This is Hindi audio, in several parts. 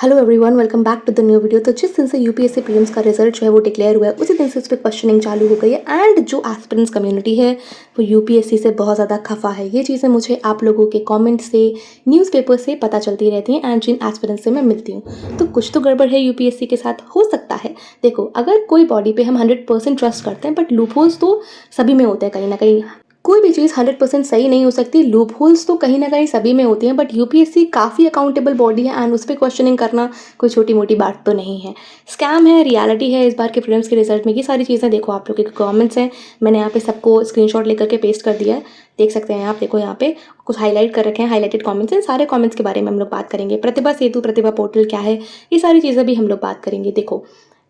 Hello everyone, welcome back to the new video. तो जिस दिन से यूपीएससी प्रीलिम्स का रिजल्ट जो है वो डिक्लेयर हुआ है उसी दिन से उस पर क्वेश्चनिंग चालू हो गई है एंड जो एस्पिरेंट्स कम्युनिटी है वो यूपीएससी से बहुत ज़्यादा खफा है। ये चीज़ें मुझे आप लोगों के कमेंट से, न्यूज़पेपर से पता चलती रहती हैं एंड जिन एस्पिरेंट्स से मैं मिलती हूँ तो कुछ तो गड़बड़ है यूपीएससी के साथ, हो सकता है। देखो, अगर कोई बॉडी पे हम 100% ट्रस्ट करते हैं बट लूपहोल्स तो सभी में होते हैं कहीं ना कहीं। कोई भी चीज़ 100% सही नहीं हो सकती, लूप होल्स तो कहीं ना कहीं सभी में होती हैं, बट यूपीएससी काफ़ी अकाउंटेबल बॉडी है एंड उस पर क्वेश्चनिंग करना कोई छोटी मोटी बात तो नहीं है। स्कैम है, रियलिटी है इस बार के प्रीलिम्स के रिजल्ट में, ये सारी चीज़ें देखो। आप लोग के कमेंट्स हैं, मैंने यहाँ पे सबको स्क्रीनशॉट लेकर के पेस्ट कर दिया है, देख सकते हैं आप। देखो यहाँ पे कुछ हाईलाइट कर रखे हैं, हाईलाइटेड कमेंट्स हैं। सारे कमेंट्स के बारे में हम लोग बात करेंगे। प्रतिभा सेतु, प्रतिभा पोर्टल क्या है, ये सारी चीज़ें भी हम लोग बात करेंगे। देखो,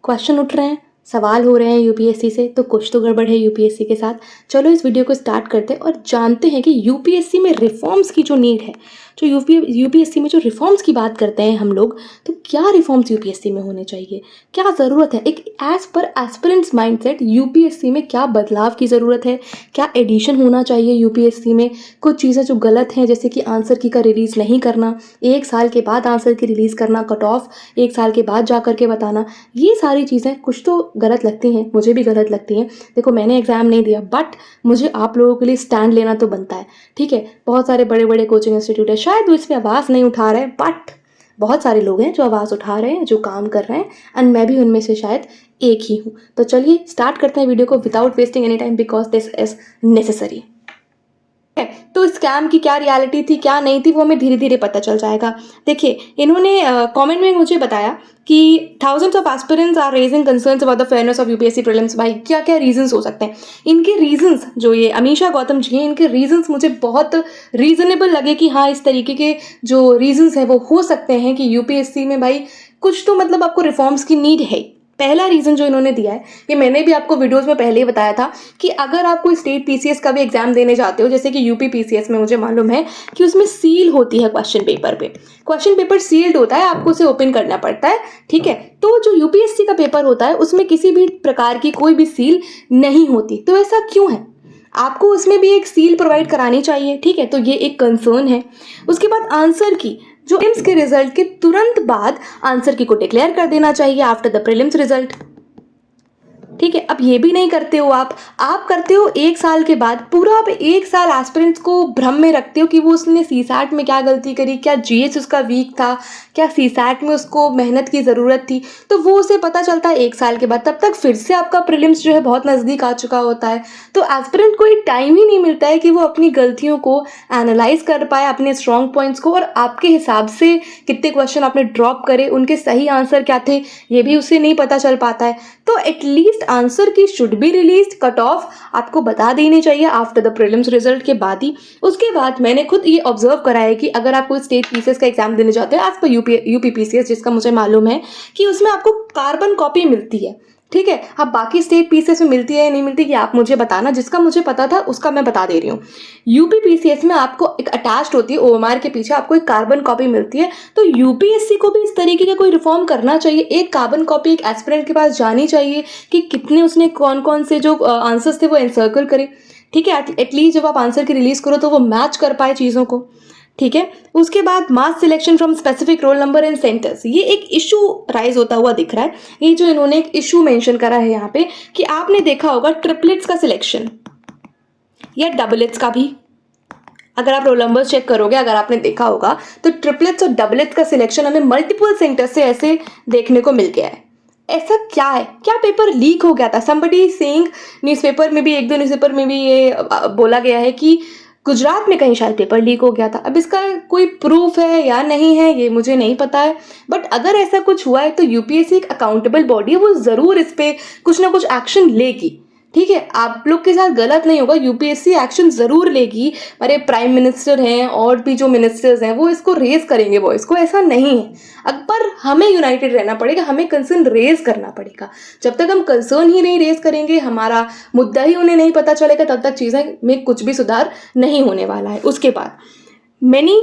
क्वेश्चन उठ रहे हैं, सवाल हो रहे हैं यूपीएससी से, तो कुछ तो गड़बड़ है यूपीएससी के साथ। चलो इस वीडियो को स्टार्ट करते हैं और जानते हैं कि यूपीएससी में रिफॉर्म्स की जो नीड है, जो यूपीएससी में जो रिफॉर्म्स की बात करते हैं हम लोग, तो क्या रिफॉर्म्स यूपीएससी में होने चाहिए, क्या ज़रूरत है, एक as per aspirants mindset UPSC में क्या बदलाव की ज़रूरत है, क्या एडिशन होना चाहिए यूपीएससी में। कुछ चीज़ें जो गलत हैं, जैसे कि आंसर की का रिलीज़ नहीं करना, 1 साल के बाद आंसर की रिलीज़ करना, कट ऑफ 1 साल के बाद जा करके बताना, ये सारी चीज़ें कुछ तो गलत लगती हैं, मुझे भी गलत लगती हैं। देखो, मैंने एग्ज़ाम नहीं दिया बट मुझे आप लोगों के लिए स्टैंड लेना तो बनता है, ठीक है। बहुत सारे बड़े बड़े कोचिंग इंस्टीट्यूट है, शायद वो इस पर आवाज़ नहीं उठा रहे, बट बहुत सारे लोग हैं जो आवाज़ उठा रहे हैं, जो काम कर रहे हैं, एंड मैं भी उनमें से शायद एक ही हूँ। तो चलिए स्टार्ट करते हैं वीडियो को without wasting any time, because this is necessary. तो स्कैम की क्या रियलिटी थी, क्या नहीं थी, वो हमें धीरे धीरे पता चल जाएगा। देखिए, इन्होंने कमेंट में मुझे बताया कि thousands of aspirants are raising concerns about the fairness of UPSC prelims. भाई, क्या क्या रीजंस हो सकते हैं इनके? रीजंस जो ये अमीशा गौतम जी हैं, इनके रीजंस मुझे बहुत रीजनेबल लगे कि हाँ, इस तरीके के जो रीजंस है वो हो सकते हैं कि यूपीएससी में भाई कुछ तो मतलब आपको रिफॉर्म्स की नीड है। पहला रीज़न जो इन्होंने दिया है, ये मैंने भी आपको वीडियोस में पहले ही बताया था कि अगर आप कोई स्टेट पीसीएस का भी एग्जाम देने जाते हो, जैसे कि यूपी पीसीएस में, मुझे मालूम है कि उसमें सील होती है क्वेश्चन पेपर पे। क्वेश्चन पेपर सील्ड होता है, आपको उसे ओपन करना पड़ता है, ठीक है। तो जो यूपीएससी का पेपर होता है उसमें किसी भी प्रकार की कोई भी सील नहीं होती। तो ऐसा क्यों है? आपको उसमें भी एक सील प्रोवाइड करानी चाहिए, ठीक है। तो ये एक कंसर्न है। उसके बाद आंसर की, जो प्रीलिम्स के रिजल्ट के तुरंत बाद आंसर की को डिक्लेयर कर देना चाहिए आफ्टर द प्रीलिम्स रिजल्ट, ठीक है। अब ये भी नहीं करते हो आप करते हो 1 साल के बाद। पूरा आप 1 साल एस्पिरेंट्स को भ्रम में रखते हो कि वो उसने सीसैट में क्या गलती करी, क्या जीएस उसका वीक था, क्या सीसैट में उसको मेहनत की ज़रूरत थी, तो वो उसे पता चलता है 1 साल के बाद। तब तक फिर से आपका प्रीलिम्स जो है बहुत नज़दीक आ चुका होता है। तो एस्पिरेंट को एक टाइम ही नहीं मिलता है कि वो अपनी गलतियों को एनालाइज कर पाए, अपने स्ट्रॉन्ग पॉइंट्स को, और आपके हिसाब से कितने क्वेश्चन आपने ड्रॉप करे, उनके सही आंसर क्या थे, ये भी उससे नहीं पता चल पाता है। तो एटलीस्ट आंसर की should be release, cut off आपको बता देनी चाहिए आफ्टर द प्रीलिम्स रिजल्ट के बाद ही। उसके बाद मैंने खुद ये ऑब्जर्व करा है कि अगर आप कोई स्टेट पीसीएस का एग्जाम देने जाते हैं एज पर यूपी पीसीएस, जिसका मुझे मालूम है कि उसमें आपको कार्बन कॉपी मिलती है, ठीक है। अब बाकी स्टेट पीसीएस में मिलती है या नहीं मिलती, कि आप मुझे बताना। जिसका मुझे पता था उसका मैं बता दे रही हूँ। यूपी पीसीएस में आपको एक अटैच्ड होती है, ओएमआर के पीछे आपको एक कार्बन कॉपी मिलती है। तो यूपीएससी को भी इस तरीके का कोई रिफॉर्म करना चाहिए। एक कार्बन कॉपी एक एस्पिरेंट के पास जानी चाहिए कि कितने उसने कौन कौन से जो आंसर्स थे वो एनसर्कल करे, ठीक है। एटलीस्ट जब आप आंसर की रिलीज करो तो वो मैच कर पाए चीज़ों को, ठीक है। उसके बाद mass selection from specific roll number and centres, ये एक इशू राइज होता हुआ दिख रहा है। ये जो इन्होंने एक इशू मेंशन करा है यहाँ पे, कि आपने देखा होगा ट्रिपलेट्स का सिलेक्शन या डबलेट्स का भी, अगर आप रोल नंबर चेक करोगे, अगर आपने देखा होगा, तो ट्रिपलेट्स और डबलेट्स का सिलेक्शन हमें मल्टीपल सेंटर से ऐसे देखने को मिल गया है। ऐसा क्या है? क्या पेपर लीक हो गया था? समबडी सेइंग, न्यूज़पेपर में भी, एक दो न्यूज़पेपर में भी ये बोला गया है कि गुजरात में कहीं शायद पेपर लीक हो गया था। अब इसका कोई प्रूफ है या नहीं है ये मुझे नहीं पता है, बट अगर ऐसा कुछ हुआ है तो यूपीएससी एक अकाउंटेबल बॉडी है, वो ज़रूर इस पर कुछ ना कुछ एक्शन लेगी, ठीक है। आप लोग के साथ गलत नहीं होगा, यूपीएससी एक्शन जरूर लेगी। हमारे प्राइम मिनिस्टर हैं और भी जो मिनिस्टर्स हैं वो इसको रेज करेंगे वॉइस को, ऐसा नहीं है। पर हमें यूनाइटेड रहना पड़ेगा, हमें कंसर्न रेज करना पड़ेगा। जब तक हम कंसर्न ही नहीं रेज करेंगे, हमारा मुद्दा ही उन्हें नहीं पता चलेगा, तब तक चीज़ें में कुछ भी सुधार नहीं होने वाला है। उसके बाद मैंने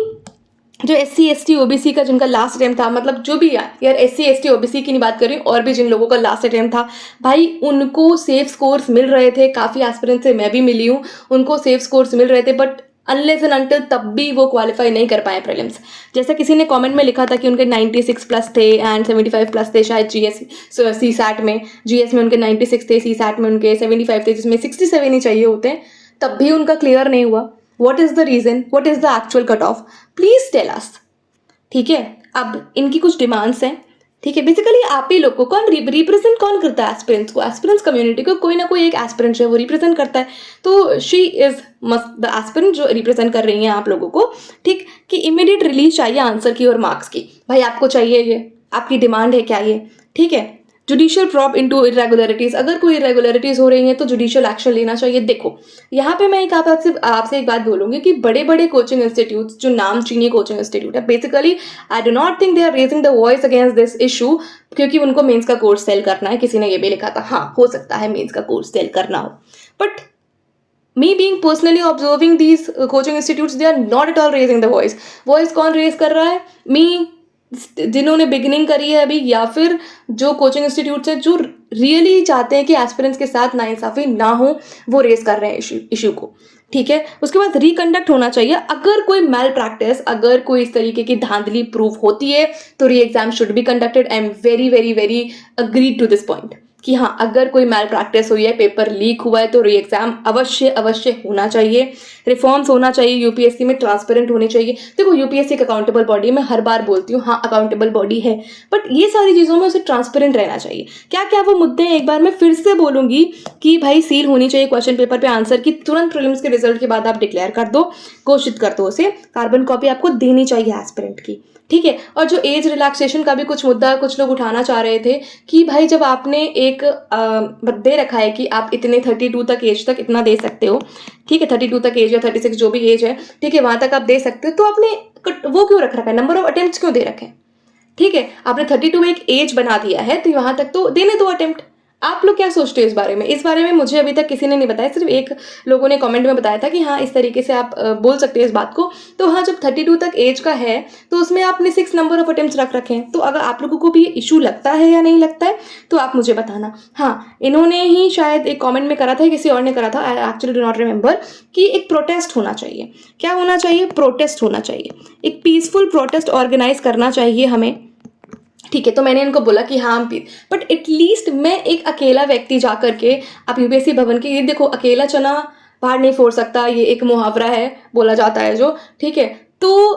जो SC ST OBC का जिनका लास्ट अटेम्प्ट था, मतलब जो भी यार SC ST OBC की नहीं बात कर रही हूँ, और भी जिन लोगों का लास्ट अटेम्प्ट था, भाई उनको सेफ स्कोर्स मिल रहे थे। काफ़ी एस्पिरेंट से मैं भी मिली हूँ, उनको सेफ स्कोर्स मिल रहे थे, बट अनलेस एंड अनटिल तब भी वो क्वालिफाई नहीं कर पाए प्रीलिम्स। जैसा किसी ने कमेंट में लिखा था कि उनके 96 प्लस थे एंड 75 प्लस थे शायद जीएस सी सैट में, जीएस में उनके 96 थे, सी सैट में उनके 75 थे, जिसमें 67 ही चाहिए होते हैं, तब भी उनका क्लियर नहीं हुआ। What is the reason, what is the actual cut off, please tell us. ठीक है, अब इनकी कुछ डिमांड्स हैं। ठीक है, बेसिकली आप ही लोग को कौन रिप्रेजेंट कौन करता है एस्पिरेंट्स को, एस्पिरेंट्स कम्युनिटी को कोई ना कोई एक एस्पिरेंट है वो रिप्रेजेंट करता है। तो she is must the aspirant जो रिप्रेजेंट कर रही हैं आप लोगों को। ठीक, कि इमीडिएट रिलीज चाहिए आंसर की और मार्क्स की। भाई आपको चाहिए ये, आपकी डिमांड है क्या ये। ठीक है, जुडिशियल प्रॉब इनटू इरेगुलरिटीज, अगर कोई इरेगुलरिटीज हो रही हैं तो जुडिशियल एक्शन लेना चाहिए। देखो यहाँ पे मैं एक आपसे एक बात बोलूंगी कि बड़े बड़े कोचिंग इंस्टीट्यूट जो नामचीनी कोचिंग इंस्टीट्यूट है, basically I do not think they are raising the voice against this issue, क्योंकि उनको मेंस का कोर्स सेल करना है। किसी ने ये भी लिखा था, हाँ हो सकता है मेंस का कोर्स सेल करना हो, but me being personally observing these coaching institutes, they are not at all raising the voice. voice कौन रेज कर रहा है? me, जिन्होंने बिगिनिंग करी है अभी, या फिर जो कोचिंग इंस्टीट्यूट्स हैं जो रियली चाहते हैं कि एस्पिरेंट्स के साथ नाइंसाफी ना हो, वो रेज कर रहे हैं इशू को। ठीक है, उसके बाद रिकंडक्ट होना चाहिए। अगर कोई मैल प्रैक्टिस, अगर कोई इस तरीके की धांधली प्रूव होती है तो re exam should be conducted. I am very very very agreed to this point कि हाँ, अगर कोई मैल प्रैक्टिस हुई है, पेपर लीक हुआ है, तो री एग्जाम अवश्य अवश्य होना चाहिए। रिफॉर्म्स होना चाहिए यूपीएससी में, ट्रांसपेरेंट होनी चाहिए। देखो यूपीएससी एक अकाउंटेबल बॉडी, मैं हर बार बोलती हूँ हाँ अकाउंटेबल बॉडी है, बट ये सारी चीज़ों में उसे ट्रांसपेरेंट रहना चाहिए। क्या क्या वो मुद्दे हैं, एक बार मैं फिर से बोलूंगी कि भाई सील होनी चाहिए क्वेश्चन पेपर पे आंसर की, तुरंत प्रीलिम्स के रिजल्ट के बाद आप डिक्लेयर कर दो, घोषित कर दो उसे, कार्बन कॉपी आपको देनी चाहिए एस्पिरेंट की। ठीक है, और जो एज रिलैक्सेशन का भी कुछ मुद्दा कुछ लोग उठाना चाह रहे थे कि भाई जब आपने एक दे रखा है कि आप इतने 32 तक एज तक इतना दे सकते हो, ठीक है 32 तक एज या 36 जो भी एज है, ठीक है वहां तक आप दे सकते हो, तो आपने वो क्यों रख रखा है, नंबर ऑफ अटेम्प्ट्स क्यों दे रखे हैं? ठीक है, आपने 32 एक एज बना दिया है तो वहां तक तो देने दो अटेम्प्ट। आप लोग क्या सोचते हो इस बारे में? इस बारे में मुझे अभी तक किसी ने नहीं बताया, सिर्फ एक लोगों ने कमेंट में बताया था कि हाँ इस तरीके से आप बोल सकते हो इस बात को। तो हाँ, जब 32 तक एज का है तो उसमें आपने 6 नंबर ऑफ अटेम्प्ट्स रख रखे हैं। तो अगर आप लोगों को भी इशू लगता है या नहीं लगता है तो आप मुझे बताना। हाँ, इन्होंने ही शायद एक कॉमेंट में करा था, किसी और ने करा था, I actually do not remember, कि एक प्रोटेस्ट होना चाहिए। क्या होना चाहिए? प्रोटेस्ट होना चाहिए, एक पीसफुल प्रोटेस्ट ऑर्गेनाइज करना चाहिए हमें। ठीक है, तो मैंने इनको बोला कि हाँ बट एटलीस्ट मैं एक अकेला व्यक्ति जा करके, आप यूपीएससी भवन के, ये देखो अकेला चना पहाड़ नहीं फोड़ सकता, ये एक मुहावरा है बोला जाता है जो, ठीक है। तो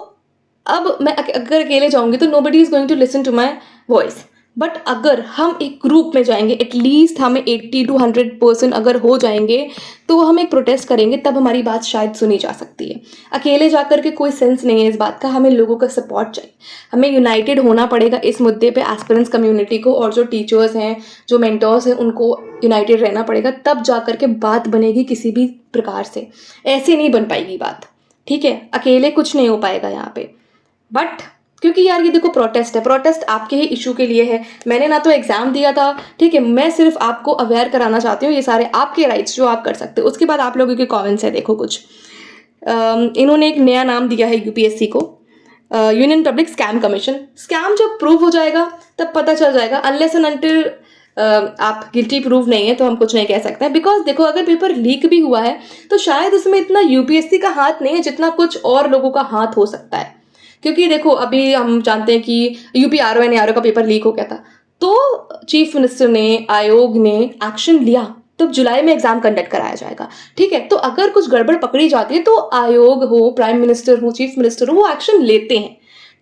अब मैं अगर अकेले जाऊंगी तो nobody is going to listen to my voice, but अगर हम एक ग्रुप में जाएंगे, एटलीस्ट हमें 80 to 100% अगर हो जाएंगे तो हम एक प्रोटेस्ट करेंगे, तब हमारी बात शायद सुनी जा सकती है। अकेले जाकर के कोई सेंस नहीं है इस बात का, हमें लोगों का सपोर्ट चाहिए, हमें यूनाइटेड होना पड़ेगा इस मुद्दे पे, एस्पिरेंट्स कम्युनिटी को, और जो टीचर्स हैं, जो मेंटर्स हैं, उनको यूनाइटेड रहना पड़ेगा, तब जा करके बात बनेगी किसी भी प्रकार से। ऐसे नहीं बन पाएगी बात, ठीक है, अकेले कुछ नहीं हो पाएगा यहाँ पे। बट क्योंकि यार ये देखो प्रोटेस्ट है, प्रोटेस्ट आपके ही इशू के लिए है, मैंने ना तो एग्जाम दिया था, ठीक है, मैं सिर्फ आपको अवेयर कराना चाहती हूँ, ये सारे आपके राइट्स जो आप कर सकते हो। उसके बाद आप लोगों के कमेंट्स है, देखो कुछ इन्होंने एक नया नाम दिया है यूपीएससी को, union public scam commission. Scam जब प्रूव हो जाएगा तब पता चल जाएगा, अनलेस एंड अनटिल आप गिल्टी प्रूव नहीं है तो हम कुछ नहीं कह सकते हैं। बिकॉज देखो अगर पेपर लीक भी हुआ है तो शायद उसमें इतना यूपीएससी का हाथ नहीं है जितना कुछ और लोगों का हाथ हो सकता है। क्योंकि देखो अभी हम जानते हैं कि यूपी आरओ एंड आरओ का पेपर लीक हो गया था, तो चीफ मिनिस्टर ने, आयोग ने एक्शन लिया, तो जुलाई में एग्जाम कंडक्ट कराया जाएगा, ठीक है। तो अगर कुछ गड़बड़ पकड़ी जाती है तो आयोग हो, प्राइम मिनिस्टर हो, चीफ मिनिस्टर हो, वो एक्शन लेते हैं।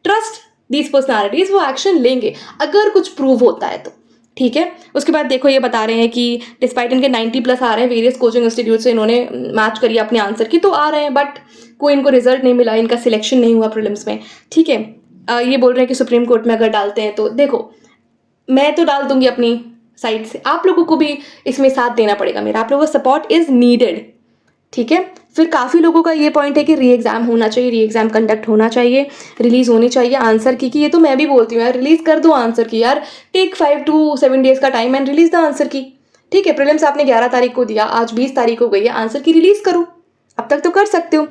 ट्रस्ट दीज पर्सनालिटीज, वो एक्शन लेंगे अगर कुछ प्रूव होता है तो, ठीक है। उसके बाद देखो ये बता रहे हैं कि डिस्पाइट इनके 90+ आ रहे हैं, वेरियस कोचिंग इंस्टीट्यूट से इन्होंने मैच करी अपने आंसर की, तो आ रहे हैं, बट कोई इनको रिजल्ट नहीं मिला, इनका सिलेक्शन नहीं हुआ प्रीलिम्स में, ठीक है। ये बोल रहे हैं कि सुप्रीम कोर्ट में अगर डालते हैं तो देखो मैं तो डाल दूंगी अपनी साइड से, आप लोगों को भी इसमें साथ देना पड़ेगा मेरा, आप लोगों का सपोर्ट इज नीडेड, ठीक है। फिर काफ़ी लोगों का ये पॉइंट है कि री एग्जाम होना चाहिए, री एग्जाम कंडक्ट होना चाहिए, रिलीज होनी चाहिए आंसर की, ये तो मैं भी बोलती हूँ यार, रिलीज कर दो आंसर की यार, टेक 5 to 7 डेज का time and release the answer की, ठीक है। प्रीलिम्स आपने 11 तारीख को दिया, आज 20 तारीख हो गई है, आंसर की रिलीज करो, अब तक तो कर सकते हो,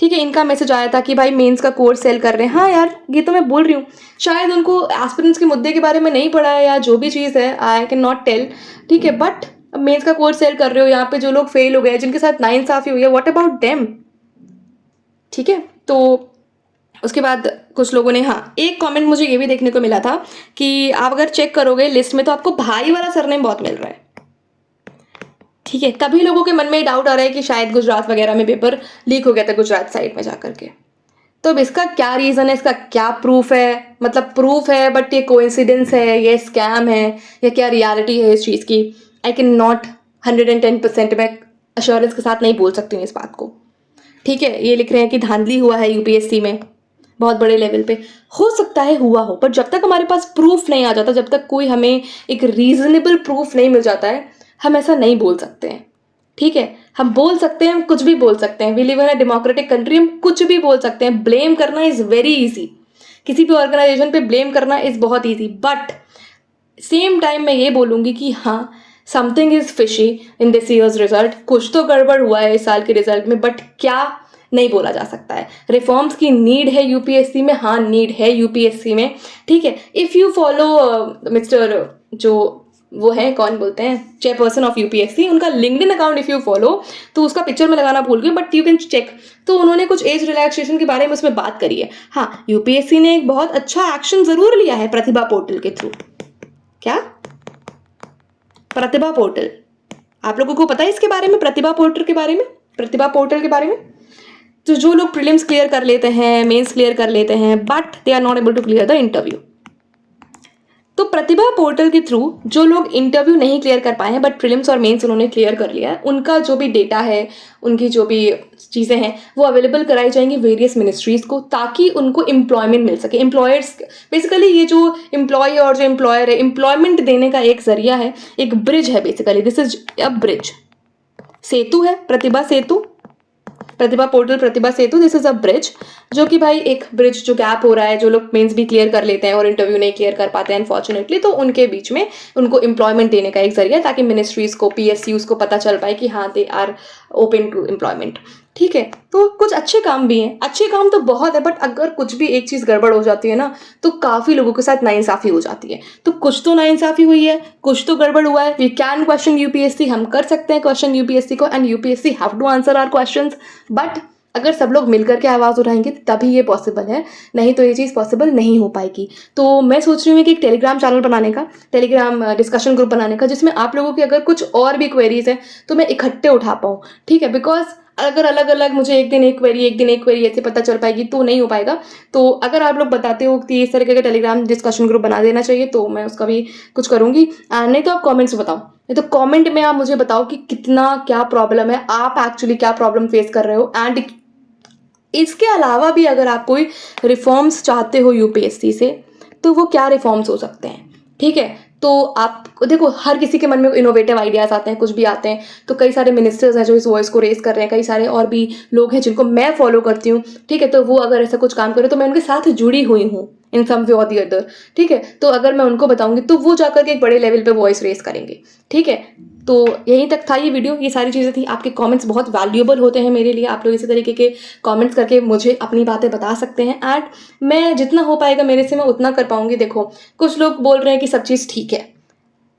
ठीक है। इनका मैसेज आया था कि भाई मेंस का कोर्स सेल कर रहे हैं, हाँ यार ये तो मैं बोल रही हूँ, शायद उनको एस्पिरेंट्स के मुद्दे के बारे में नहीं पढ़ा है या जो भी चीज़ है, आई कैन नॉट टेल, ठीक है। बट मेंस का कोर्स सेल कर रहे हो, यहाँ पे जो लोग फेल हो गए, जिनके साथ नाइंसाफी हुई है, व्हाट अबाउट देम? ठीक है। तो उसके बाद कुछ लोगों ने, हाँ, एक कमेंट मुझे ये भी देखने को मिला था कि आप अगर चेक करोगे लिस्ट में तो आपको भाई वाला सरनेम बहुत मिल रहा है। ठीक है, तभी लोगों के मन में डाउट आ रहा है कि शायद गुजरात वगैरह में पेपर लीक हो गया था गुजरात साइड में जाकर के। तो अब इसका क्या रीज़न है, इसका क्या प्रूफ है, मतलब प्रूफ है बट ये कोइंसिडेंस है, ये स्कैम है, या क्या रियलिटी है इस चीज़ की, आई कैन नॉट 110% मैं अश्योरेंस के साथ नहीं बोल सकती हूँ इस बात को। ठीक है, ये लिख रहे हैं कि धांधली हुआ है यूपीएससी में बहुत बड़े लेवल पे, हो सकता है हुआ हो, पर जब तक हमारे पास प्रूफ नहीं आ जाता, जब तक कोई हमें एक रीजनेबल प्रूफ नहीं मिल जाता है, हम ऐसा नहीं बोल सकते हैं। ठीक है, हम बोल सकते हैं, हम कुछ भी बोल सकते हैं, we live in a democratic country, हम कुछ भी बोल सकते हैं। ब्लेम करना इज वेरी इजी, किसी भी ऑर्गेनाइजेशन पे ब्लेम करना इज बहुत ईजी, बट सेम टाइम मैं ये बोलूँगी कि हाँ, something is fishy in this years result, कुछ तो गड़बड़ हुआ है इस साल के रिजल्ट में, बट क्या नहीं बोला जा सकता है। रिफॉर्म्स की नीड है यूपीएससी में, हाँ नीड है यूपीएससी में। ठीक है, इफ़ यू फॉलो मिस्टर जो वो है, कौन बोलते हैं, चेयरपर्सन ऑफ यूपीएससी, उनका LinkedIn account if you follow, तो उसका पिक्चर में लगाना भूल गई, बट यू कैन चेक। तो उन्होंने कुछ एज रिलैक्सेशन के बारे में उसमें बात करी है। हाँ, यूपीएससी ने एक बहुत अच्छा एक्शन ज़रूर लिया है प्रतिभा पोर्टल के थ्रू। क्या? प्रतिभा पोर्टल, आप लोगों को पता है इसके बारे में, प्रतिभा पोर्टल के बारे में, प्रतिभा पोर्टल के बारे में? तो जो लोग प्रीलिम्स क्लियर कर लेते हैं, मेंस क्लियर कर लेते हैं, but they are not able to clear the interview, तो प्रतिभा पोर्टल के थ्रू जो लोग इंटरव्यू नहीं क्लियर कर पाए हैं बट प्रीलिम्स और मेंस उन्होंने क्लियर कर लिया है, उनका जो भी डेटा है, उनकी जो भी चीज़ें हैं, वो अवेलेबल कराई जाएंगी वेरियस मिनिस्ट्रीज़ को, ताकि उनको एम्प्लॉयमेंट मिल सके। एम्प्लॉयर्स, बेसिकली ये जो एम्प्लॉय और जो एम्प्लॉयर है, एम्प्लॉयमेंट देने का एक जरिया है, एक ब्रिज है basically, this is a bridge. सेतु है Pratibha Setu, Pratibha portal Pratibha Setu, this is a bridge, जो कि भाई एक ब्रिज जो गैप हो रहा है, जो लोग मेंस भी क्लियर कर लेते हैं और इंटरव्यू नहीं क्लियर कर पाते हैं अनफॉर्चुनेटली, तो उनके बीच में उनको एम्प्लॉयमेंट देने का एक जरिया, ताकि मिनिस्ट्रीज को, पीएसयूज को पता चल पाए कि हाँ they are open to employment. ठीक है, तो कुछ अच्छे काम भी हैं, अच्छे काम तो बहुत है, बट अगर कुछ भी एक चीज़ गड़बड़ हो जाती है ना, तो काफ़ी लोगों के साथ नाइंसाफ़ी हो जाती है। तो कुछ तो नाइंसाफ़ी हुई है, कुछ तो गड़बड़ हुआ है। वी कैन क्वेश्चन यूपीएससी, हम कर सकते हैं क्वेश्चन यूपीएससी को, and UPSC have to answer our questions, but अगर सब लोग मिलकर के आवाज़ उठाएंगे तभी ये पॉसिबल है, नहीं तो ये चीज़ पॉसिबल नहीं हो पाएगी। तो मैं सोच रही हूँ कि एक टेलीग्राम चैनल बनाने का, टेलीग्राम डिस्कशन ग्रुप बनाने का, जिसमें आप लोगों की अगर कुछ और भी क्वेरीज है तो मैं इकट्ठे उठा पाऊँ। ठीक है, बिकॉज अगर अलग अलग मुझे एक दिन एक क्वेरी ऐसे पता चल पाएगी तो नहीं हो पाएगा। तो अगर आप लोग बताते हो कि इस तरीके का टेलीग्राम डिस्कशन ग्रुप बना देना चाहिए, तो मैं उसका भी कुछ करूँगी। नहीं तो आप कमेंट्स बताओ, नहीं तो कमेंट में आप मुझे बताओ कि कितना क्या प्रॉब्लम है, आप एक्चुअली क्या प्रॉब्लम फेस कर रहे हो, एंड इसके अलावा भी अगर आप कोई रिफॉर्म्स चाहते हो यूपीएससी से, तो वो क्या रिफॉर्म्स हो सकते हैं। ठीक है, तो आप देखो, हर किसी के मन में इनोवेटिव आइडियाज़ आते हैं, कुछ भी आते हैं, तो कई सारे मिनिस्टर्स हैं जो इस वॉइस को रेस कर रहे हैं, कई सारे और भी लोग हैं जिनको मैं फॉलो करती हूँ। ठीक है, तो वो अगर ऐसा कुछ काम करे तो मैं उनके साथ जुड़ी हुई हूँ इन सम वे और दी अदर। ठीक है, तो अगर मैं उनको बताऊंगी तो वो जाकर के एक बड़े लेवल पे वॉइस रेस करेंगे। ठीक है, तो यहीं तक था ये वीडियो, ये सारी चीज़ें थी। आपके कमेंट्स बहुत वैल्यूएबल होते हैं मेरे लिए, आप लोग इसी तरीके के कमेंट्स करके मुझे अपनी बातें बता सकते हैं, एंड मैं जितना हो पाएगा मेरे से मैं उतना कर पाऊंगी। देखो, कुछ लोग बोल रहे हैं कि सब चीज़ ठीक है,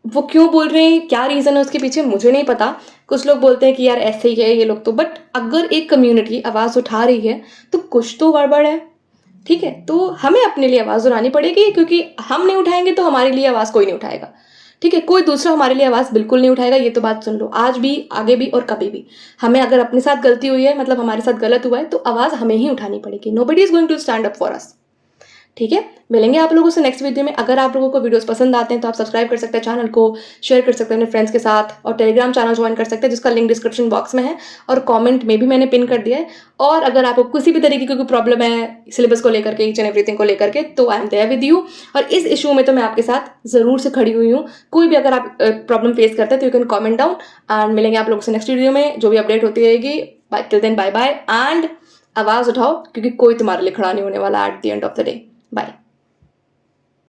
वो क्यों बोल रहे हैं, क्या रीज़न है उसके पीछे, मुझे नहीं पता। कुछ लोग बोलते हैं कि यार ऐसे ही है ये लोग तो, बट अगर एक कम्युनिटी आवाज़ उठा रही है तो कुछ तो गड़बड़ है। ठीक है, तो हमें अपने लिए आवाज़ उठानी पड़ेगी, क्योंकि हम नहीं उठाएंगे तो हमारे लिए आवाज़ कोई नहीं उठाएगा। ठीक है, कोई दूसरा हमारे लिए आवाज़ बिल्कुल नहीं उठाएगा, ये तो बात सुन लो, आज भी, आगे भी और कभी भी। हमें अगर अपने साथ गलती हुई है, मतलब हमारे साथ गलत हुआ है, तो आवाज़ हमें ही उठानी पड़ेगी। Nobody is going to stand up for us. ठीक है, मिलेंगे आप लोगों से नेक्स्ट वीडियो में। अगर आप लोगों को वीडियोस पसंद आते हैं तो आप सब्सक्राइब कर सकते हैं चैनल को, शेयर कर सकते हैं अपने फ्रेंड्स के साथ, और टेलीग्राम चैनल ज्वाइन कर सकते हैं जिसका लिंक डिस्क्रिप्शन बॉक्स में है, और कमेंट में भी मैंने पिन कर दिया है। और अगर आपको किसी भी तरीके की कोई प्रॉब्लम है सिलेबस को लेकर के, ईच एंड एवरीथिंग को लेकर के, तो I am there with you, और इस इशू में तो मैं आपके साथ ज़रूर से खड़ी हुई हूँ। कोई भी अगर आप प्रॉब्लम फेस करते हैं तो you can comment down, and मिलेंगे आप लोगों से नेक्स्ट वीडियो में, जो भी अपडेट होती रहेगी। Till then bye bye, and आवाज़ उठाओ, क्योंकि कोई तुम्हारे लिए खड़ा नहीं होने वाला at the end of the day. Bye.